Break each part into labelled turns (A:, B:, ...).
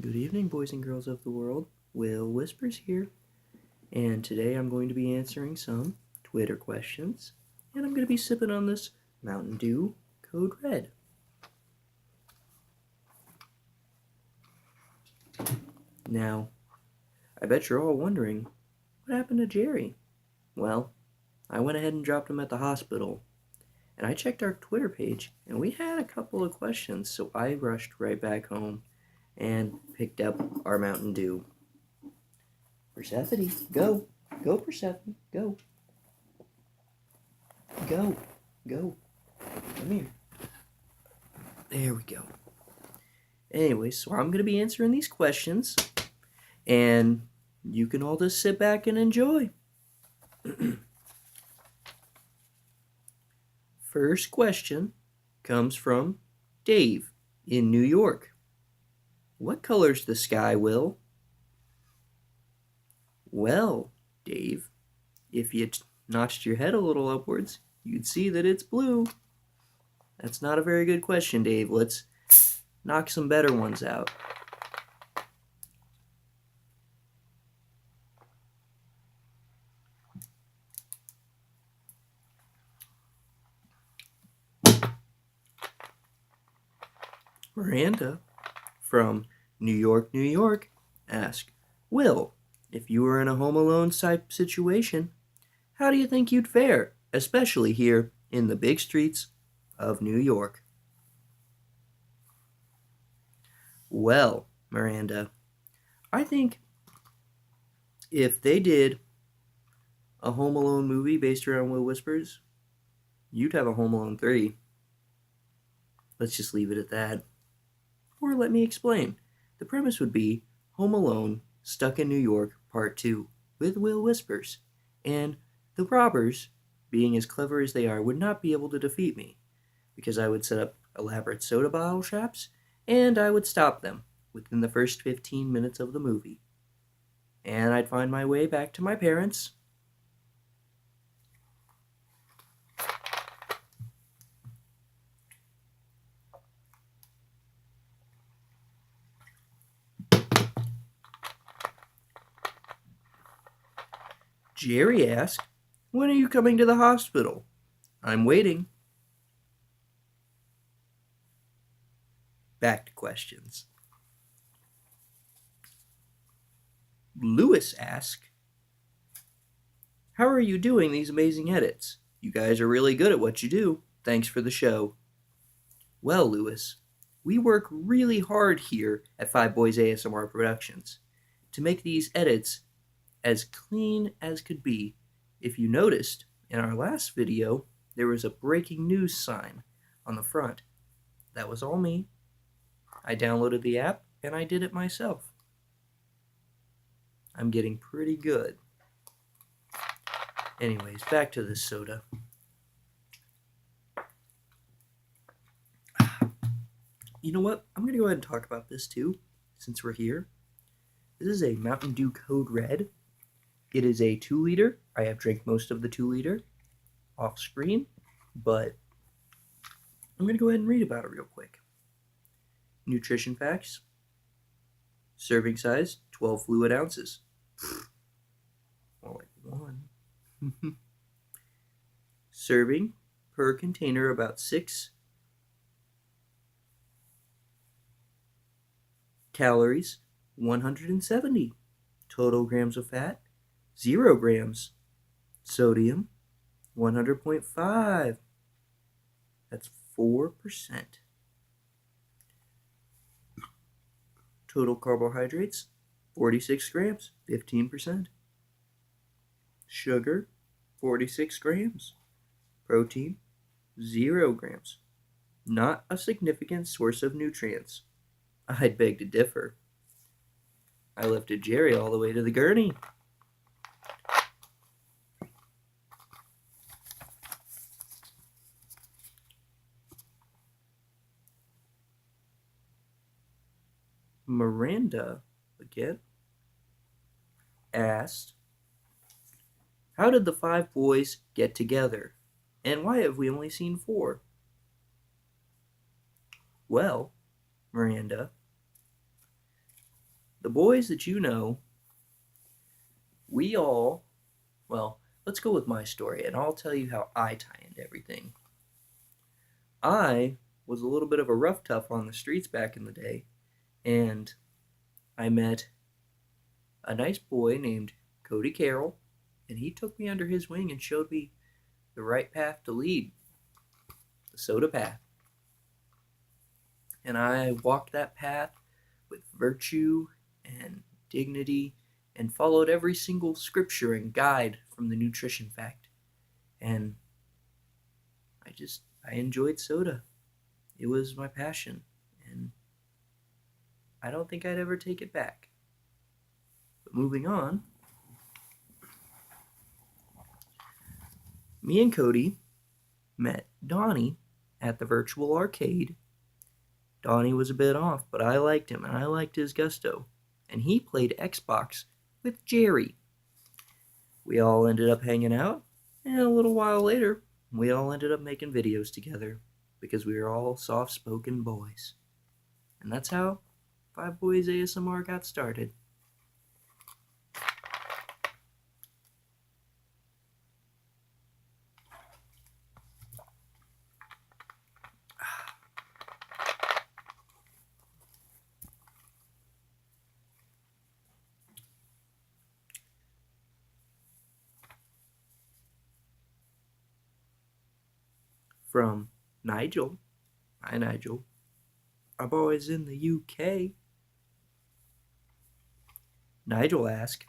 A: Good evening, boys and girls of the world. Will Whispers here, and today I'm going to be answering some Twitter questions, and I'm going to be sipping on this Mountain Dew Code Red. Now, I bet you're all wondering, what happened to Jerry? Well, I went ahead and dropped him at the hospital, and I checked our Twitter page, and we had a couple of questions, so I rushed right back home and picked up our Mountain Dew. Persephone, go. Go, Persephone, go. Go. Go. Come here. There we go. Anyway, so I'm going to be answering these questions, and you can all just sit back and enjoy. First question comes from Dave in New York. What color's the sky, Will? Well, Dave, if you notched your head a little upwards, you'd see that it's blue. That's not a very good question, Dave. Let's knock some better ones out. Miranda from New York, New York asked, Will, if you were in a Home Alone type situation, how do you think you'd fare, especially here in the big streets of New York? Well, Miranda, I think if they did a Home Alone movie based around Will Whispers, you'd have a Home Alone 3. Let's just leave it at that. Or let me explain. The premise would be Home Alone Stuck in New York Part 2 with Will Whispers, and the robbers, being as clever as they are, would not be able to defeat me because I would set up elaborate soda bottle traps and I would stop them within the first 15 minutes of the movie. And I'd find my way back to my parents. Jerry asked, when are you coming to the hospital? I'm waiting. Back to questions. Lewis asked, how are you doing these amazing edits? You guys are really good at what you do. Thanks for the show. Well, Lewis, we work really hard here at Five Boys ASMR Productions to make these edits as clean as could be. If you noticed, in our last video, there was a breaking news sign on the front. That was all me. I downloaded the app and I did it myself. I'm getting pretty good. Anyways, back to this soda. You know what? I'm going to go ahead and talk about this too, since we're here. This is a Mountain Dew Code Red. It is a 2-liter. I have drank most of the 2-liter off screen, but I'm going to go ahead and read about it real quick. Nutrition facts. Serving size, 12 fluid ounces. More like 1. Serving per container about 6 calories, 170. Total grams of fat, 0 grams. Sodium, 100.5. That's 4%. Total carbohydrates, 46 grams, 15%. Sugar, 46 grams. Protein, 0 grams. Not a significant source of nutrients. I'd beg to differ. I lifted Jerry all the way to the gurney. Miranda, again, asked, how did the 5 boys get together? And why have we only seen 4? Well, Miranda, the boys that you know, we all, well, let's go with my story and I'll tell you how I tie into everything. I was a little bit of a rough tough on the streets back in the day, and I met a nice boy named Cody Carroll, and he took me under his wing and showed me the right path to lead, the soda path. And I walked that path with virtue and dignity and followed every single scripture and guide from the nutrition fact. And I enjoyed soda. It was my passion, and I don't think I'd ever take it back. But moving on, me and Cody met Donnie at the virtual arcade. Donnie was a bit off, but I liked him, and I liked his gusto. And he played Xbox with Jerry. We all ended up hanging out, and a little while later, we all ended up making videos together because we were all soft-spoken boys. And that's how Five Boys ASMR got started. From Nigel. Hi, Nigel. Our boys in the UK. Nigel asked,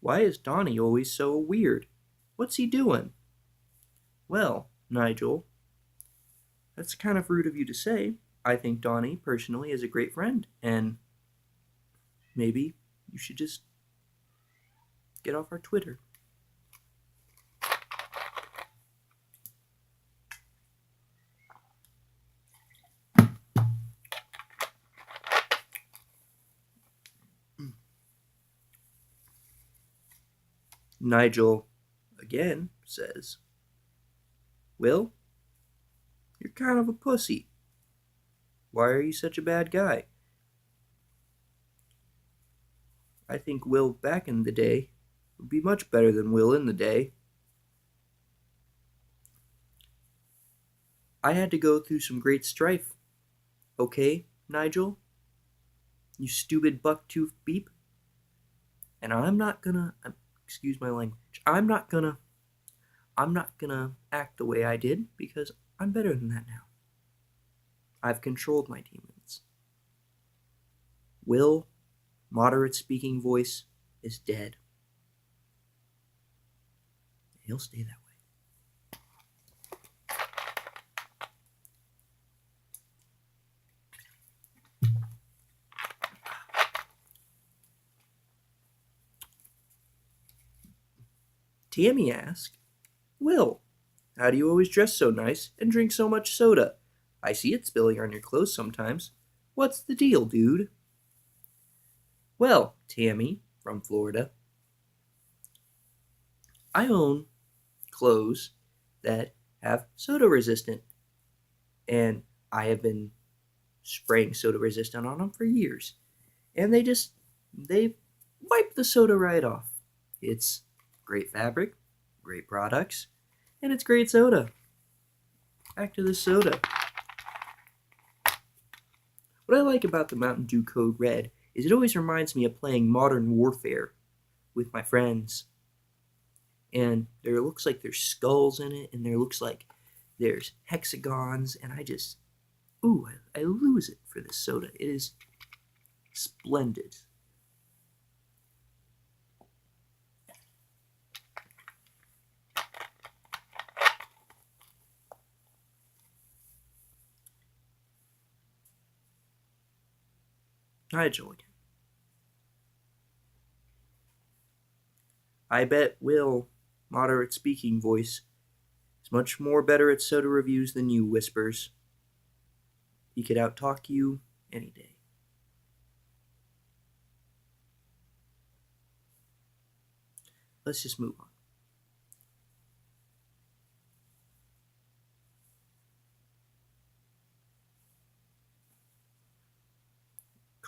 A: why is Donnie always so weird? What's he doing? Well, Nigel, that's kind of rude of you to say. I think Donnie, personally, is a great friend, and maybe you should just get off our Twitter. Nigel, again, says, Will, you're kind of a pussy. Why are you such a bad guy? I think Will back in the day would be much better than Will in the day. I had to go through some great strife. Okay, Nigel? You stupid buck-toothed beep? And I'm not gonna, excuse my language, I'm not gonna act the way I did because I'm better than that now. I've controlled my demons. Will, moderate speaking voice, is dead. He'll stay that way. Tammy asked, Will, how do you always dress so nice and drink so much soda? I see it spilling on your clothes sometimes. What's the deal, dude? Well, Tammy, from Florida, I own clothes that have soda resistant, and I have been spraying soda resistant on them for years, and they wipe the soda right off. It's great fabric, great products, and it's great soda. Back to the soda. What I like about the Mountain Dew Code Red is it always reminds me of playing Modern Warfare with my friends. And there looks like there's skulls in it, and there looks like there's hexagons, and I lose it for this soda. It is splendid. Nigel again. I bet Will, moderate speaking voice, is much more better at soda reviews than you, Whispers. He could outtalk you any day. Let's just move on.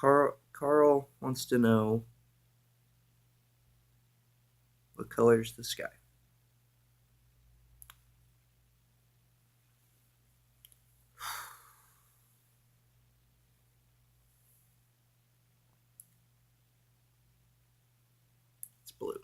A: Carl wants to know what color is the sky. It's blue.